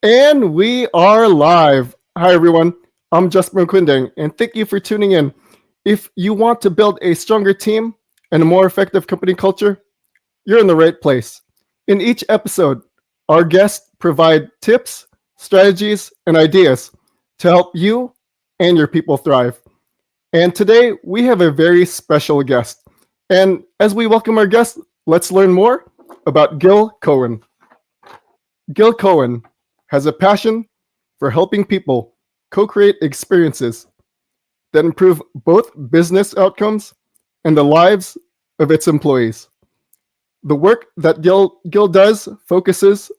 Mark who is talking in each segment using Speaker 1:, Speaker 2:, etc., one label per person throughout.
Speaker 1: And we are live. Hi, everyone. I'm Jessper Maquindang, and thank you for tuning in. If you want to build a stronger team and a more effective company culture, you're in the right place. In each episode, our guests provide tips, strategies, and ideas to help you and your people thrive. And today, we have a very special guest. And as we welcome our guest, let's learn more about Gil Cohen. Gil Cohen has a passion for helping people co create experiences that improve both business outcomes and the lives of its employees. The work that Gil does focuses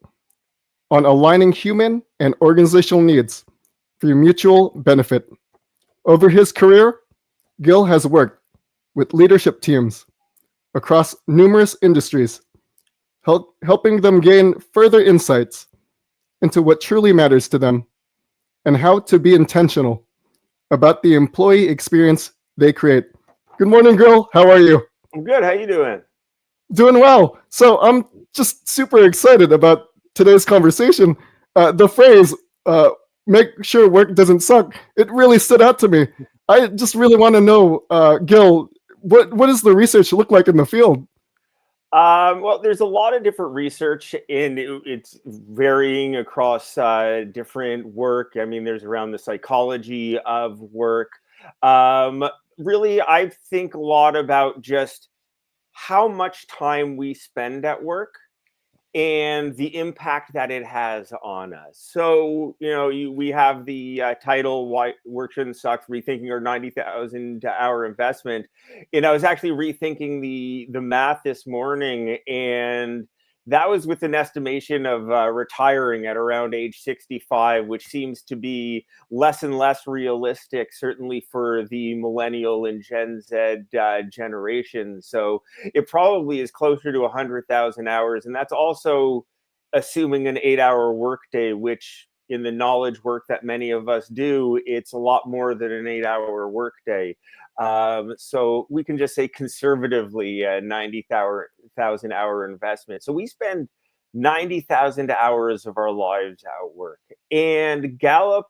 Speaker 1: on aligning human and organizational needs for mutual benefit. Over his career, Gil has worked with leadership teams across numerous industries, helping them gain further insights into what truly matters to them and how to be intentional about the employee experience they create. Good morning, Gil. How are you?
Speaker 2: I'm good. How you doing?
Speaker 1: Doing well. So I'm just super excited about today's conversation. The phrase "make sure work doesn't suck" it really stood out to me. I just really want to know, Gil, what does the research look like in the field?
Speaker 2: Well, there's a lot of different research, and it's varying across different work. I mean, there's around the psychology of work. Um, Really, I think a lot about just how much time we spend at work and the impact that it has on us. So, we have the title "Why Work Shouldn't Suck: Rethinking Our 90,000 hour investment." And I was actually rethinking the math this morning, and that was with an estimation of retiring at around age 65, which seems to be less and less realistic, certainly for the millennial and Gen Z generation. So it probably is closer to 100,000 hours. And that's also assuming an 8 hour workday, which in the knowledge work that many of us do, it's a lot more than an 8 hour workday. So we can just say conservatively 90,000 hour investment. So we spend 90,000 hours of our lives at work. And Gallup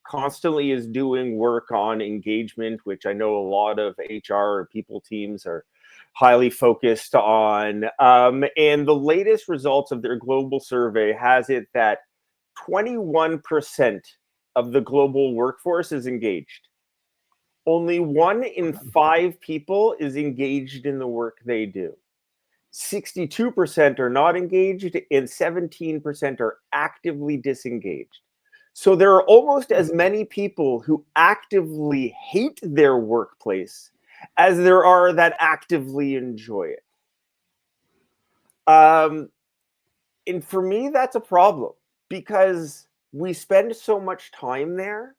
Speaker 2: constantly is doing work on engagement, which I know a lot of HR or people teams are highly focused on. And the latest results of their global survey has it that 21% of the global workforce is engaged. Only 1 in 5 people is engaged in the work they do. 62% are not engaged, and 17% are actively disengaged. So there are almost as many people who actively hate their workplace as there are that actively enjoy it. Um, and for me, that's a problem because we spend so much time there.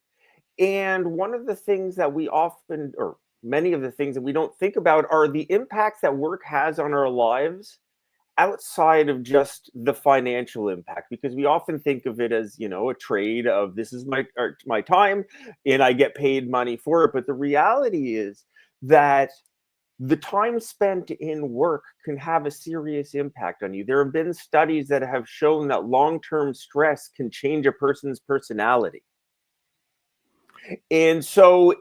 Speaker 2: And one of the things that we often, or many of the things that we don't think about, are the impacts that work has on our lives outside of just the financial impact, because we often think of it as, a trade of this is my time and I get paid money for it. But the reality is that the time spent in work can have a serious impact on you. There have been studies that have shown that long-term stress can change a person's personality. And so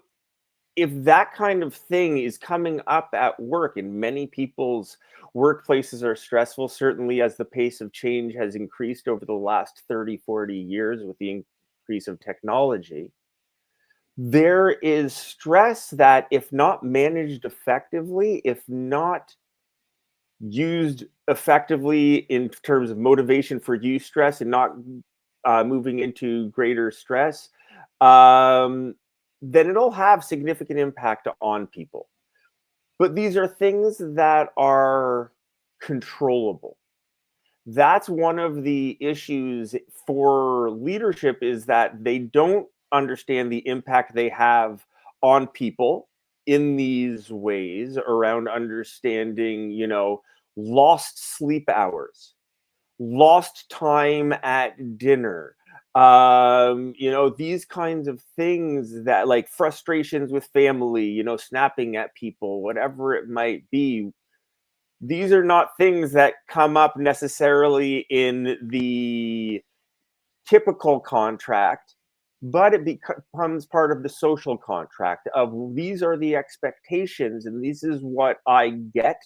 Speaker 2: if that kind of thing is coming up at work, and many people's workplaces are stressful, certainly as the pace of change has increased over the last 30, 40 years with the increase of technology, there is stress that, if not managed effectively, if not used effectively in terms of motivation for eustress and not moving into greater stress, um, then it'll have significant impact on people. But these are things that are controllable. That's one of the issues for leadership, is that they don't understand the impact they have on people in these ways around understanding, lost sleep hours, lost time at dinner, these kinds of things, that like frustrations with family, snapping at people, whatever it might be. These are not things that come up necessarily in the typical contract, but it becomes part of the social contract of these are the expectations and this is what I get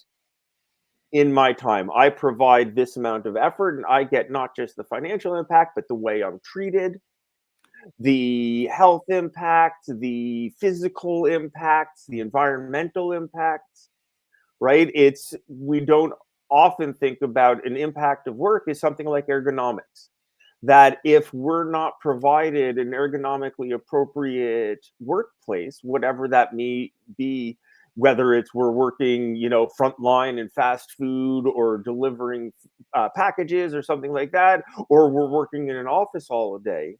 Speaker 2: in my time. I provide this amount of effort and I get not just the financial impact, but the way I'm treated, the health impacts, the physical impacts, the environmental impacts, right? It's we don't often think about an impact of work is something like ergonomics. That if we're not provided an ergonomically appropriate workplace, whatever that may be, whether it's we're working, frontline in fast food or delivering packages or something like that, or we're working in an office all day,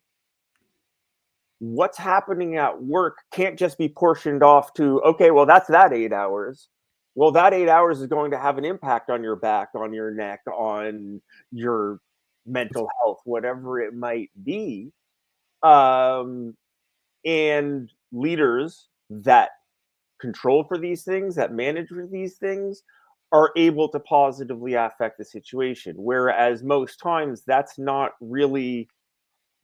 Speaker 2: what's happening at work can't just be portioned off to, okay, well, that's that 8 hours. Well, that 8 hours is going to have an impact on your back, on your neck, on your mental health, whatever it might be. Um, and leaders that control for these things, that manage for these things, are able to positively affect the situation. Whereas most times that's not really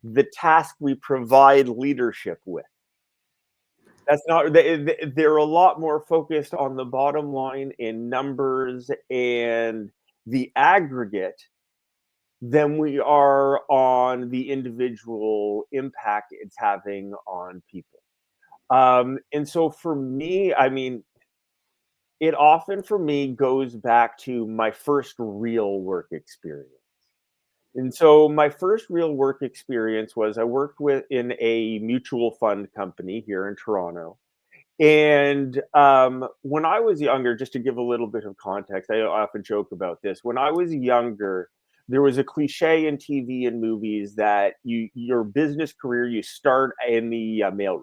Speaker 2: the task we provide leadership with. That's not they're a lot more focused on the bottom line in numbers and the aggregate than we are on the individual impact it's having on people. And so for me, I mean, it often for me goes back to my first real work experience. And so my first real work experience was I worked with in a mutual fund company here in Toronto. And when I was younger, just to give a little bit of context, I often joke about this. When I was younger, there was a cliche in TV and movies that your business career you start in the mailroom.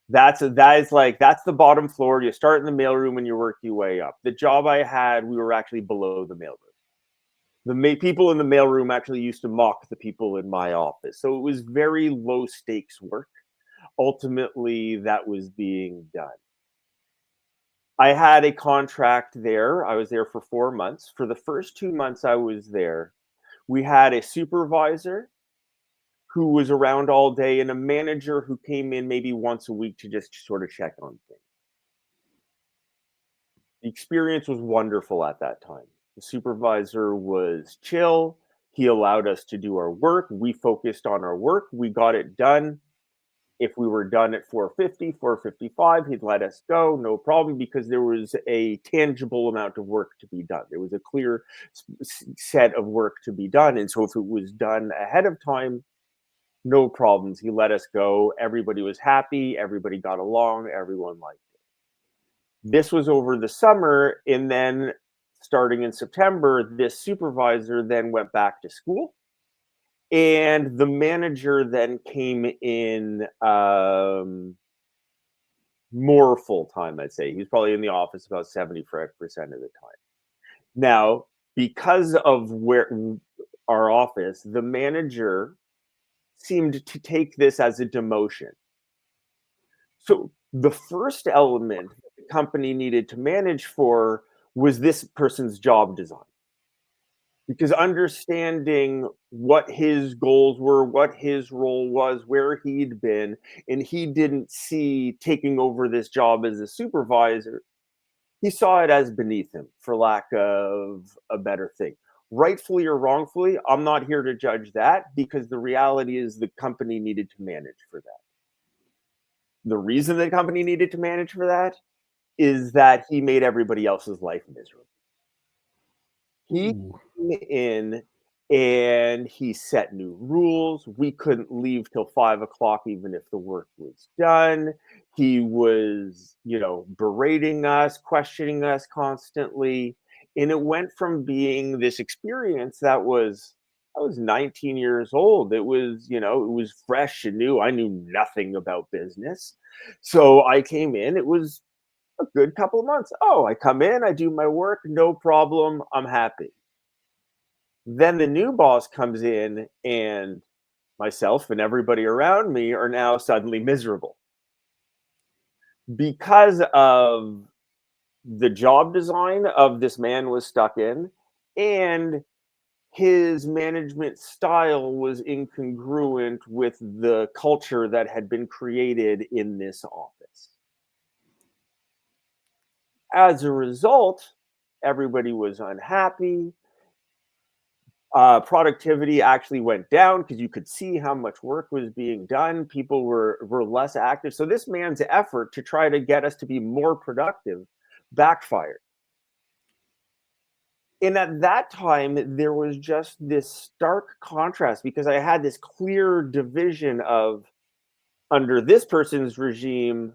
Speaker 2: That's the bottom floor. You start in the mailroom and you work your way up. The job I had, we were actually below the mailroom. People in the mailroom actually used to mock the people in my office, so it was very low stakes work. Ultimately, that was being done. I had a contract there. I was there for 4 months. For the first 2 months I was there, we had a supervisor who was around all day and a manager who came in maybe once a week to just sort of check on things. The experience was wonderful at that time. The supervisor was chill. He allowed us to do our work. We focused on our work. We got it done. If we were done at 4:50, 4:55, he'd let us go, no problem, because there was a tangible amount of work to be done. There was a clear set of work to be done. And so if it was done ahead of time, no problems. He let us go. Everybody was happy. Everybody got along. Everyone liked it. This was over the summer. And then starting in September, this supervisor then went back to school. And the manager then came in more full time, I'd say. He was probably in the office about 70% of the time. Now, because of where our office, the manager seemed to take this as a demotion. So the first element the company needed to manage for was this person's job design. Because understanding what his goals were, what his role was, where he'd been, and he didn't see taking over this job as a supervisor, he saw it as beneath him, for lack of a better thing. Rightfully or wrongfully, I'm not here to judge that because the reality is the company needed to manage for that. The reason the company needed to manage for that is that he made everybody else's life miserable. He
Speaker 1: Ooh.
Speaker 2: came in and he set new rules. We couldn't leave till 5 o'clock, even if the work was done. He was, berating us, questioning us constantly. And it went from being this experience I was 19 years old. It was fresh and new. I knew nothing about business. So I came in, it was a good couple of months. Oh, I come in, I do my work, no problem, I'm happy. Then the new boss comes in, and myself and everybody around me are now suddenly miserable because of the job design of this man was stuck in, and his management style was incongruent with the culture that had been created in this office. As a result, everybody was unhappy. Productivity actually went down because you could see how much work was being done. People were less active. So this man's effort to try to get us to be more productive backfired. And at that time, there was just this stark contrast because I had this clear division of under this person's regime,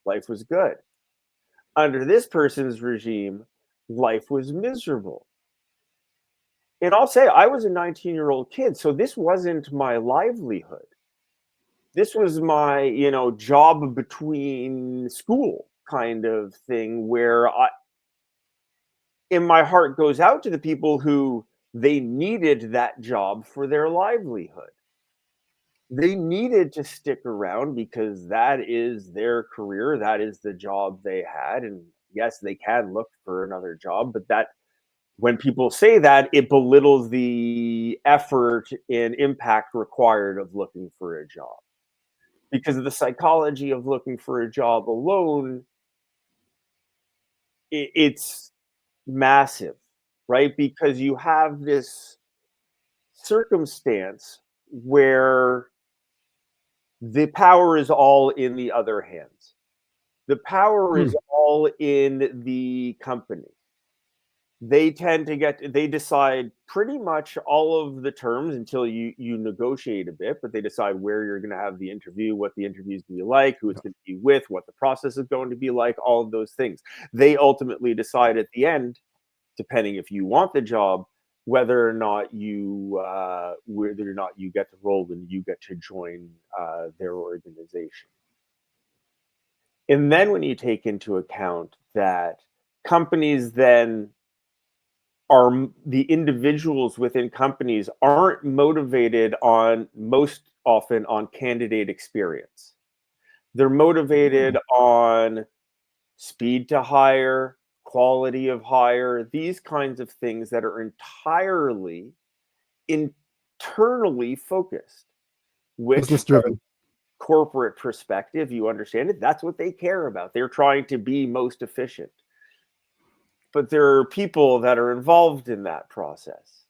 Speaker 2: life was good. Under this person's regime, life was miserable. And I'll say I was a 19-year-old kid, so this wasn't my livelihood. This was my, job between school kind of thing where in my heart goes out to the people who they needed that job for their livelihood. They needed to stick around because that is their career, that is the job they had. And yes, they can look for another job, but that when people say that, it belittles the effort and impact required of looking for a job. Because of the psychology of looking for a job alone, it's massive, right? Because you have this circumstance where the power is all in the other hands. The power
Speaker 1: Hmm.
Speaker 2: is all in the company. They decide pretty much all of the terms until you negotiate a bit, but they decide where you're going to have the interview, what the interview is going to be like, who it's going to be with, what the process is going to be like, all of those things. They ultimately decide at the end, depending if you want the job, whether or not you get the role and you get to join their organization. And then when you take into account that companies then the individuals within companies aren't motivated on most often on candidate experience. They're motivated on speed to hire, quality of hire, these kinds of things that are entirely internally focused, which
Speaker 1: Business driven.
Speaker 2: corporate perspective, you understand it, that's what they care about. They're trying to be most efficient. But there are people that are involved in that process.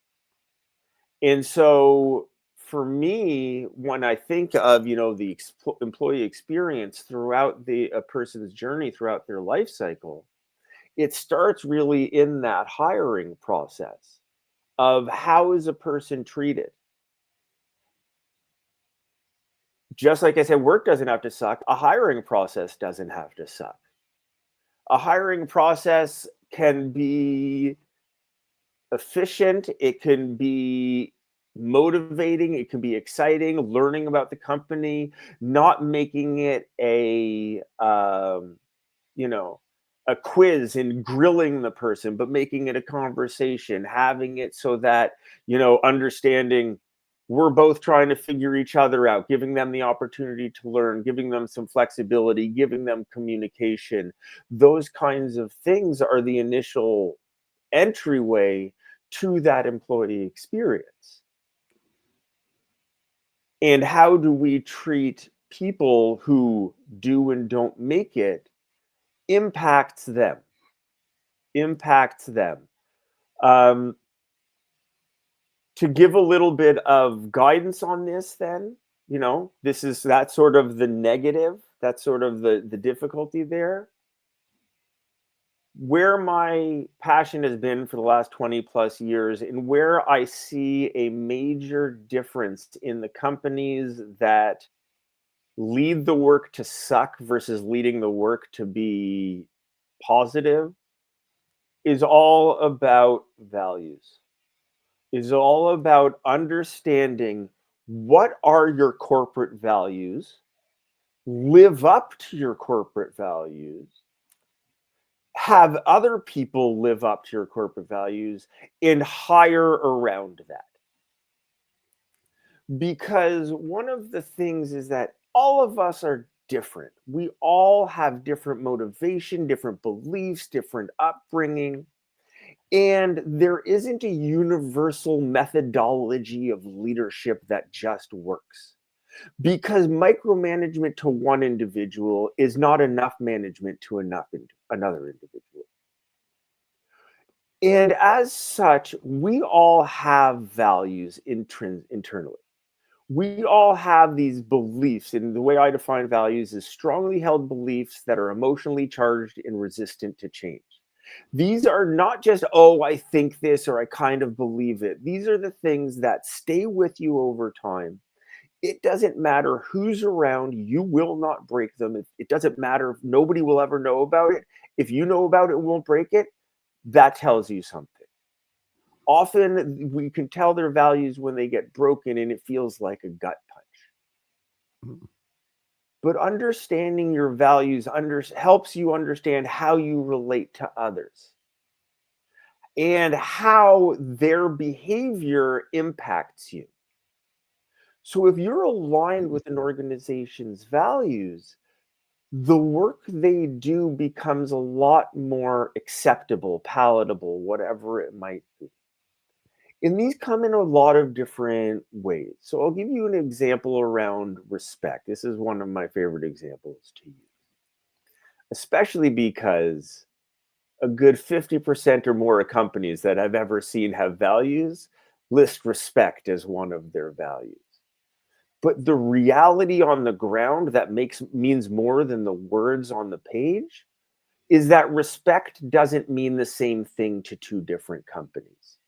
Speaker 2: And so for me, when I think of, the employee experience throughout a person's journey throughout their life cycle, it starts really in that hiring process of how is a person treated. Just like I said, work doesn't have to suck. A hiring process doesn't have to suck. A hiring process can be efficient, it can be motivating, it can be exciting, learning about the company, not making it you know, a quiz and grilling the person, but making it a conversation, having it so that, understanding we're both trying to figure each other out, giving them the opportunity to learn, giving them some flexibility, giving them communication. Those kinds of things are the initial entryway to that employee experience. And how do we treat people who do and don't make it impacts them. Impacts them. Um, to give a little bit of guidance on this, then, this is that sort of the negative, that's sort of the difficulty there. Where my passion has been for the last 20 plus years and where I see a major difference in the companies that lead the work to suck versus leading the work to be positive is all about values. Is all about understanding what are your corporate values, live up to your corporate values, have other people live up to your corporate values, and hire around that. Because one of the things is that all of us are different. We all have different motivation, different beliefs, different upbringing. And there isn't a universal methodology of leadership that just works, because micromanagement to one individual is not enough management to another individual. And as such, we all have values internally. We all have these beliefs, and the way I define values is strongly held beliefs that are emotionally charged and resistant to change. These are not just, oh, I think this or I kind of believe it. These are the things that stay with you over time. It doesn't matter who's around, you will not break them. It doesn't matter if nobody will ever know about it. If you know about it and won't break it, that tells you something. Often we can tell their values when they get broken and it feels like a gut punch.
Speaker 1: Mhm.
Speaker 2: But understanding your values helps you understand how you relate to others and how their behavior impacts you. So if you're aligned with an organization's values, the work they do becomes a lot more acceptable, palatable, whatever it might be. And these come in a lot of different ways. So I'll give you an example around respect. This is one of my favorite examples to use, especially because a good 50% or more of companies that I've ever seen have values list respect as one of their values. But the reality on the ground that means more than the words on the page is that respect doesn't mean the same thing to two different companies.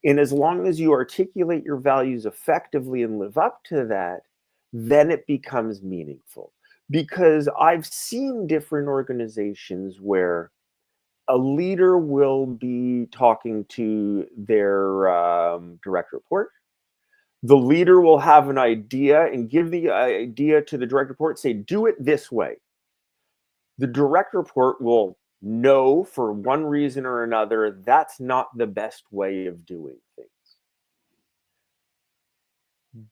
Speaker 2: And as long as you articulate your values effectively and live up to that, then it becomes meaningful. Because I've seen different organizations where a leader will be talking to their direct report. The leader will have an idea and give the idea to the direct report, say, do it this way. The direct report will know for one reason or another that's not the best way of doing things.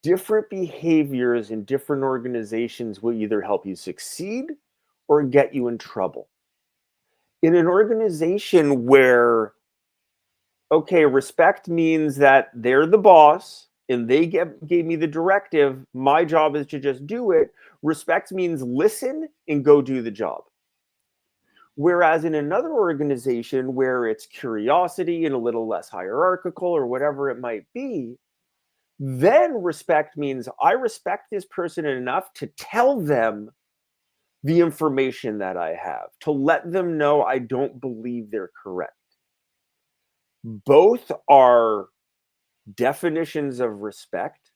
Speaker 2: Different behaviors in different organizations will either help you succeed or get you in trouble. In an organization where, okay, respect means that they're the boss and gave me the directive, my job is to just do it. Respect means listen and go do the job. Whereas in another organization where it's curiosity and a little less hierarchical or whatever it might be, then respect means I respect this person enough to tell them the information that I have, to let them know I don't believe they're correct. Both are definitions of respect,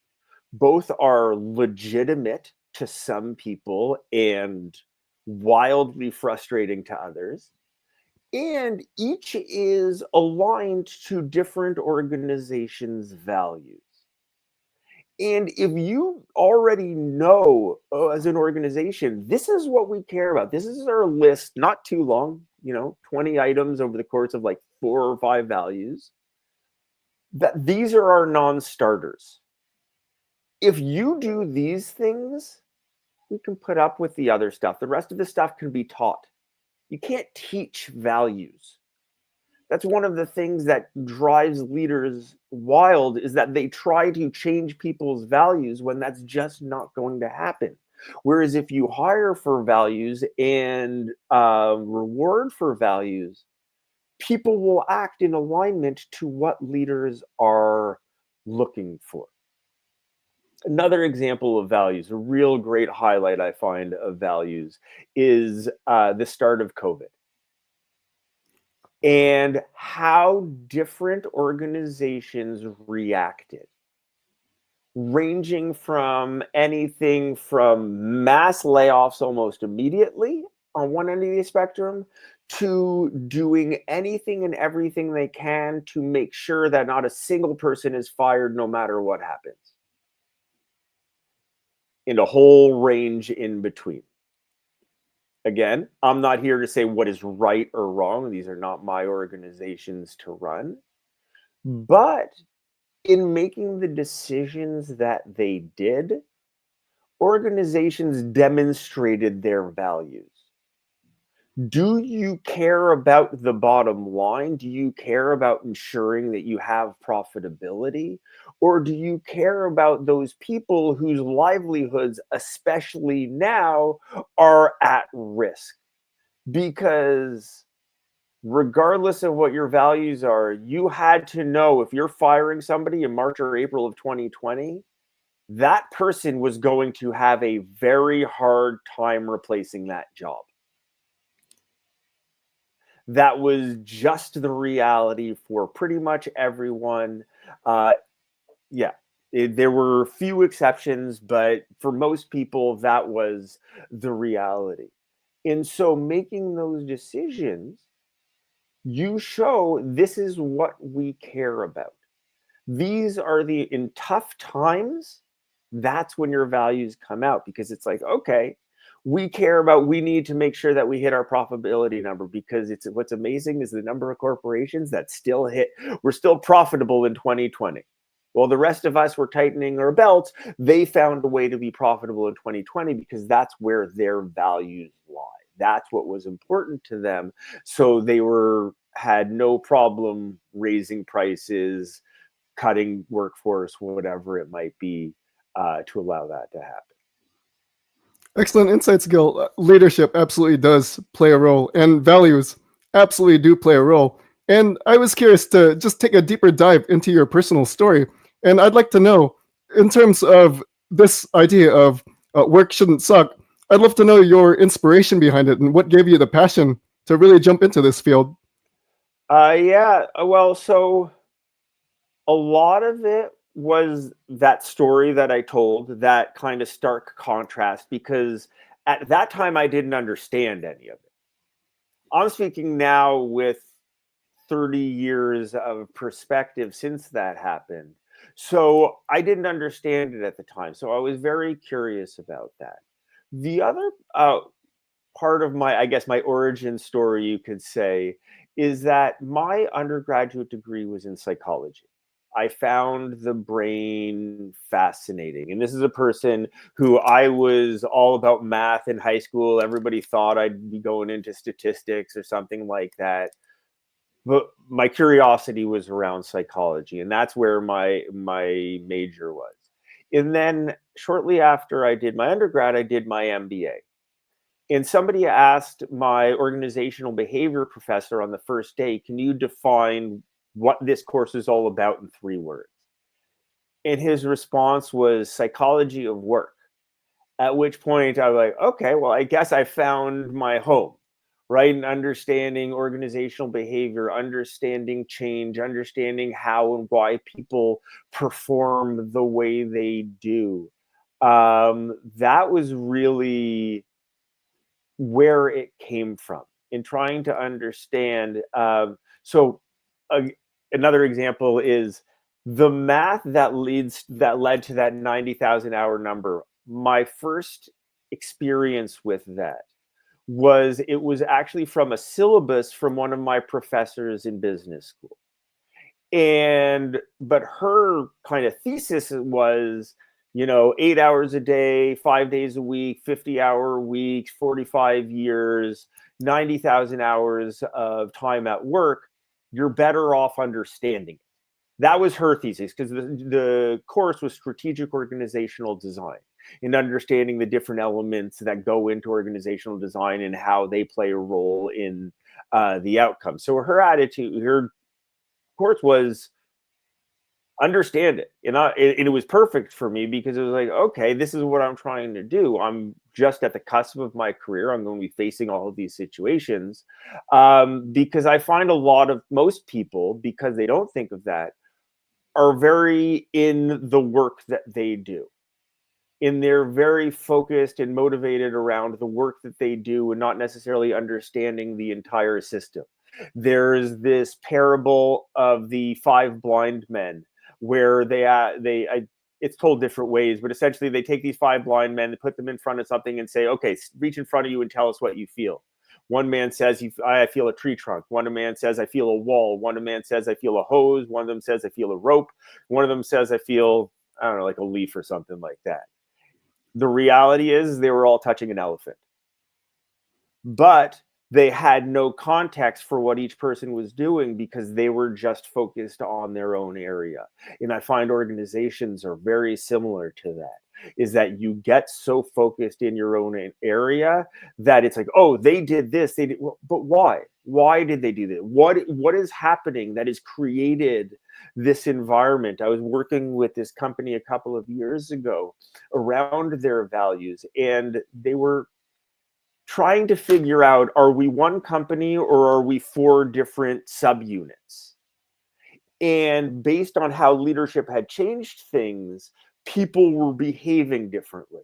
Speaker 2: both are legitimate to some people and wildly frustrating to others. And each is aligned to different organizations' values. And if you already know, as an organization, this is what we care about, this is our list, not too long, 20 items over the course of like 4 or 5 values, that these are our non starters. If you do these things, we can put up with the other stuff. The rest of the stuff can be taught. You can't teach values. That's one of the things that drives leaders wild, is that they try to change people's values when that's just not going to happen. Whereas if you hire for values and reward for values, people will act in alignment to what leaders are looking for. Another example of values, a real great highlight I find of values, is the start of COVID and how different organizations reacted, ranging from anything from mass layoffs almost immediately on one end of the spectrum to doing anything and everything they can to make sure that not a single person is fired no matter what happens, and a whole range in between. Again, I'm not here to say what is right or wrong. These are not my organizations to run. But in making the decisions that they did, organizations demonstrated their values. Do you care about the bottom line? Do you care about ensuring that you have profitability? Or do you care about those people whose livelihoods, especially now, are at risk? Because regardless of what your values are, you had to know if you're firing somebody in March or April of 2020, that person was going to have a very hard time replacing that job. That was just the reality for pretty much everyone. Uh, yeah, there were few exceptions, but for most people, that was the reality. And so making those decisions, you show this is what we care about. These are the in tough times, that's when your values come out because it's like, okay, we care about we need to make sure that we hit our profitability number because it's what's amazing is the number of corporations that still hit we're still profitable in 2020. Well, the rest of us were tightening our belts. They found a way to be profitable in 2020 because that's where their values lie. That's what was important to them. So they were had no problem raising prices, cutting workforce, whatever it might be, to allow that to happen.
Speaker 1: Excellent insights, Gil. Leadership absolutely does play a role, and values absolutely do play a role. And I was curious to just take a deeper dive into your personal story. And I'd like to know, in terms of this idea of work shouldn't suck, I'd love to know your inspiration behind it and what gave you the passion to really jump into this field.
Speaker 2: Yeah, well, so a lot of it was that story that I told, that kind of stark contrast, because at that time I didn't understand any of it. I'm speaking now with 30 years of perspective since that happened. So I didn't understand it at the time. So I was very curious about that. The other part of my, I guess, my origin story, you could say, is that my undergraduate degree was in psychology. I found the brain fascinating. And this is a person who I was all about math in high school. Everybody thought I'd be going into statistics or something like that. But my curiosity was around psychology, and that's where my major was. And then shortly after I did my undergrad, I did my MBA. And somebody asked my organizational behavior professor on the first day, can you define what this course is all about in 3 words? And his response was psychology of work. At which point I was like, okay, well, I guess I found my home, right? And understanding organizational behavior, understanding change, understanding how and why people perform the way they do. That was really where it came from in trying to understand. So uh, another example is the math that led to that 90,000 hour number. My first experience with that was it was actually from a syllabus from one of my professors in business school. And but her kind of thesis was, 8 hours a day, 5 days a week, 50-hour weeks, 45 years, 90,000 hours of time at work, you're better off understanding it. That was her thesis because the course was strategic organizational design and understanding the different elements that go into organizational design and how they play a role in the outcome. So her course was understand it. And it was perfect for me because it was like, okay, this is what I'm trying to do. I'm just at the cusp of my career. I'm going to be facing all of these situations because I find a lot of most people, because they don't think of that, are very in the work that they do. And they're very focused and motivated around the work that they do and not necessarily understanding the entire system. There's this parable of the 5 blind men where it's told different ways, but essentially they take these 5 blind men, they put them in front of something and say, okay, reach in front of you and tell us what you feel. One man says, I feel a tree trunk. One man says, I feel a wall. One man says, I feel a hose. One of them says, I feel a rope. One of them says, I feel, I don't know, like a leaf or something like that. The reality is they were all touching an elephant. But they had no context for what each person was doing because they were just focused on their own area. And I find organizations are very similar to that, is that you get so focused in your own area that it's like, oh, they did this, they did, well, but why did they do that? What is happening that has created this environment? I was working with this company a couple of years ago around their values, and they were trying to figure out, are we one company or are we four different subunits? And based on how leadership had changed things, people were behaving differently.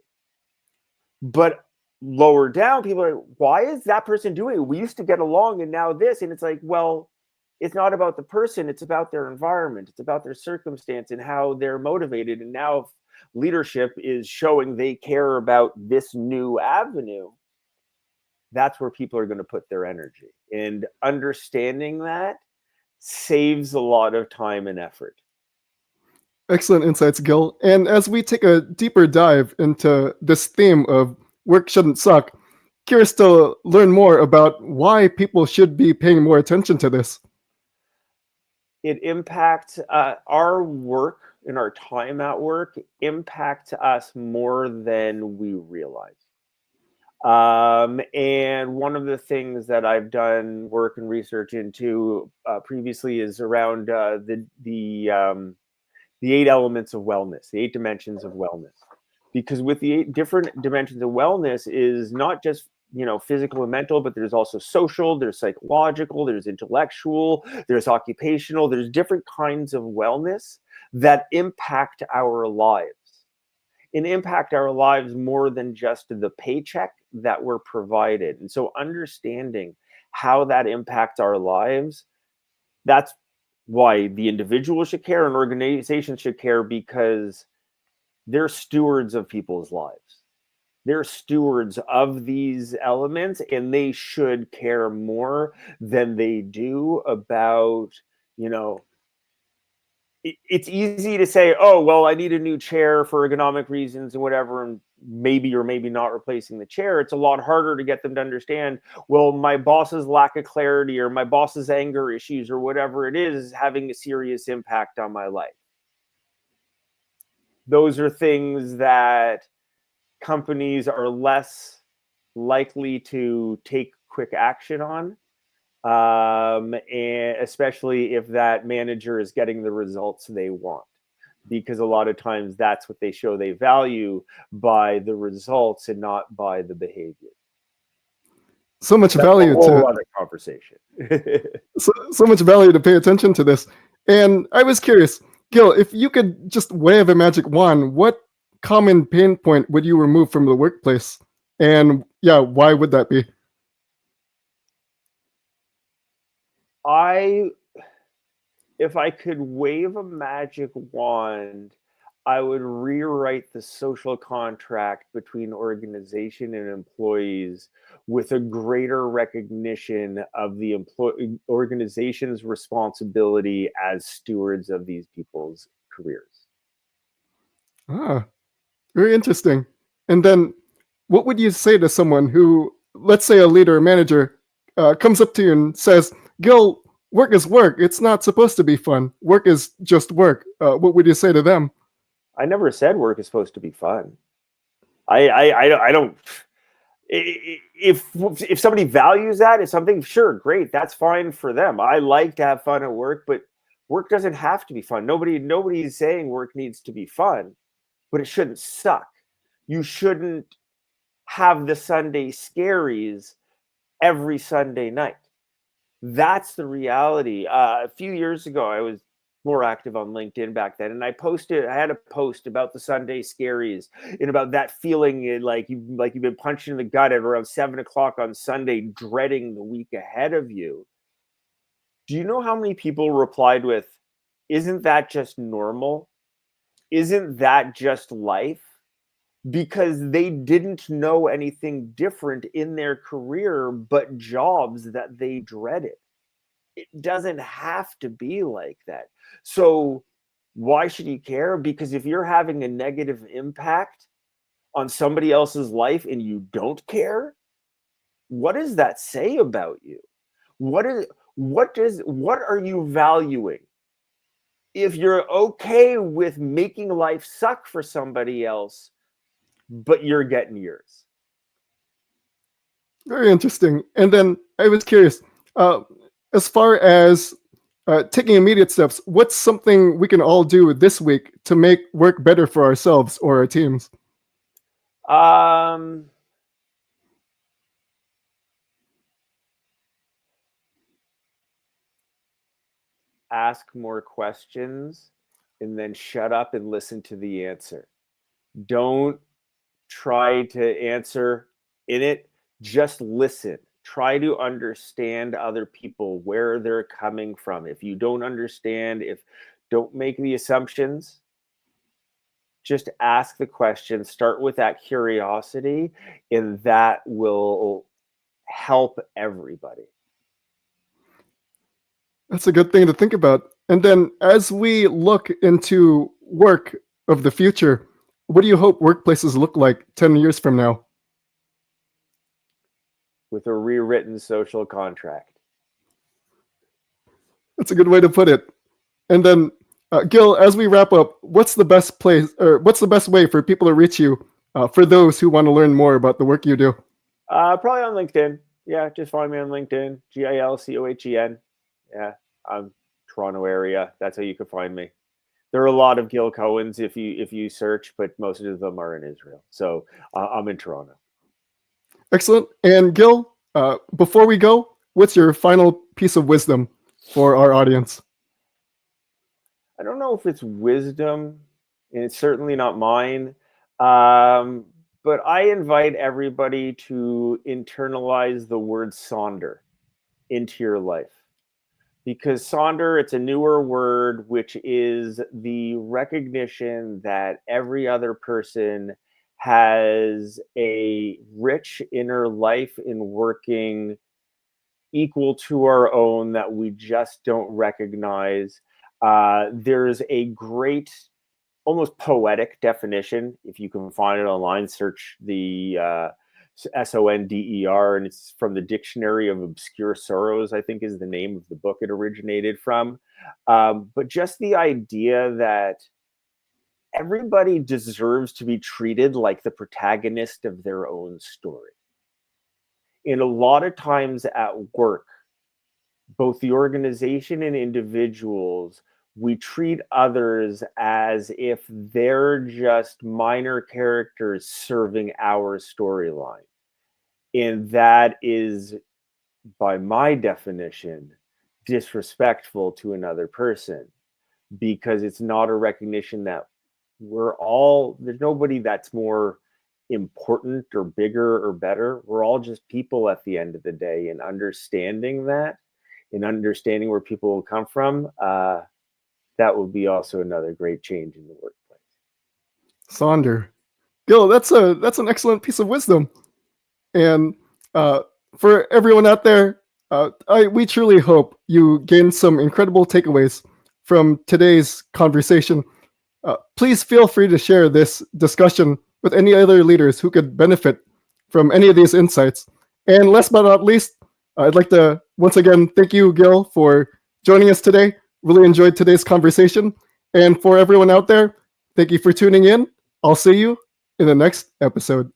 Speaker 2: But lower down, people are like, why is that person doing it? We used to get along and now this. And it's like, well, it's not about the person, it's about their environment, it's about their circumstance and how they're motivated. And now if leadership is showing they care about this new avenue, that's where people are going to put their energy. And understanding that saves a lot of time and effort.
Speaker 1: Excellent insights, Gil. And as we take a deeper dive into this theme of work shouldn't suck, curious to learn more about why people should be paying more attention to this.
Speaker 2: It impacts our work and our time at work impacts us more than we realize. And one of the things that I've done work and research into previously is around the 8 elements of wellness, the 8 dimensions of wellness. Because with the 8 different dimensions of wellness is not just, physical and mental, but there's also social, there's psychological, there's intellectual, there's occupational, there's different kinds of wellness that impact our lives. And impact our lives more than just the paycheck that we're provided. And so understanding how that impacts our lives, that's why the individual should care and organizations should care, because they're stewards of people's lives. They're stewards of these elements, and they should care more than they do about, it's easy to say, oh, well, I need a new chair for ergonomic reasons and whatever, and maybe or maybe not replacing the chair. It's a lot harder to get them to understand, well, my boss's lack of clarity or my boss's anger issues or whatever it is having a serious impact on my life. Those are things that companies are less likely to take quick action on. And especially if that manager is getting the results they want, because a lot of times that's what they show they value, by the results and not by the behavior.
Speaker 1: So much
Speaker 2: That's a
Speaker 1: value
Speaker 2: whole
Speaker 1: to
Speaker 2: other conversation.
Speaker 1: so much value to pay attention to this. And I was curious, Gil, if you could just wave a magic wand, what common pain point would you remove from the workplace? And yeah, why would that be?
Speaker 2: If I could wave a magic wand, I would rewrite the social contract between organization and employees with a greater recognition of the organization's responsibility as stewards of these people's careers.
Speaker 1: Ah, very interesting. And then what would you say to someone who, let's say a leader or manager, comes up to you and says, Gil, work is work. It's not supposed to be fun. Work is just work. What would you say to them?
Speaker 2: I never said work is supposed to be fun. I don't. If somebody values that as something, sure, great, that's fine for them. I like to have fun at work, but work doesn't have to be fun. Nobody's saying work needs to be fun, but it shouldn't suck. You shouldn't have the Sunday scaries every Sunday night. That's the reality. A few years ago, I was more active on LinkedIn back then, and I had a post about the Sunday scaries and about that feeling like you've been punched in the gut at around 7 o'clock on Sunday, dreading the week ahead of you. Do you know how many people replied with, "Isn't that just normal? Isn't that just life?" Because they didn't know anything different in their career but jobs that they dreaded. It doesn't have to be like that. So why should you care? Because if you're having a negative impact on somebody else's life and you don't care, what does that say about you? What are you valuing? If you're okay with making life suck for somebody else, but you're getting yours.
Speaker 1: Very interesting. And then I was curious, uh, as far as taking immediate steps, what's something we can all do this week to make work better for ourselves or our teams?
Speaker 2: Um, ask more questions and then shut up and listen to the answer. Don't try to answer in it, just listen. Try to understand other people, where they're coming from. If you don't understand, if don't make the assumptions, just ask the question, start with that curiosity, and that will help everybody.
Speaker 1: That's a good thing to think about. And then as we look into work of the future, what do you hope workplaces look like 10 years from now?
Speaker 2: With a rewritten social contract.
Speaker 1: That's a good way to put it. And then, Gil, as we wrap up, what's the best place or what's the best way for people to reach you for those who want to learn more about the work you do?
Speaker 2: Probably on LinkedIn. Yeah, just find me on LinkedIn. GilCohen. Yeah, I'm Toronto area. That's how you can find me. There are a lot of Gil Cohens if you search, but most of them are in Israel. So I'm in Toronto.
Speaker 1: Excellent. And Gil, before we go, what's your final piece of wisdom for our audience?
Speaker 2: I don't know if it's wisdom, and it's certainly not mine. But I invite everybody to internalize the word sonder into your life. Because sonder, it's a newer word, which is the recognition that every other person has a rich inner life in working equal to our own that we just don't recognize. There's a great, almost poetic definition. If you can find it online, search the Sonder, and it's from the Dictionary of Obscure Sorrows, I think is the name of the book it originated from. But just the idea that everybody deserves to be treated like the protagonist of their own story. And a lot of times at work, both the organization and individuals, we treat others as if they're just minor characters serving our storyline. And that is, by my definition, disrespectful to another person, because it's not a recognition that there's nobody that's more important or bigger or better. We're all just people at the end of the day, and understanding that and understanding where people will come from, that would be also another great change in the workplace.
Speaker 1: Sonder. Gil, that's an excellent piece of wisdom. And for everyone out there, we truly hope you gain some incredible takeaways from today's conversation. Please feel free to share this discussion with any other leaders who could benefit from any of these insights. And last but not least, I'd like to once again thank you, Gil, for joining us today. Really enjoyed today's conversation. And for everyone out there, thank you for tuning in. I'll see you in the next episode.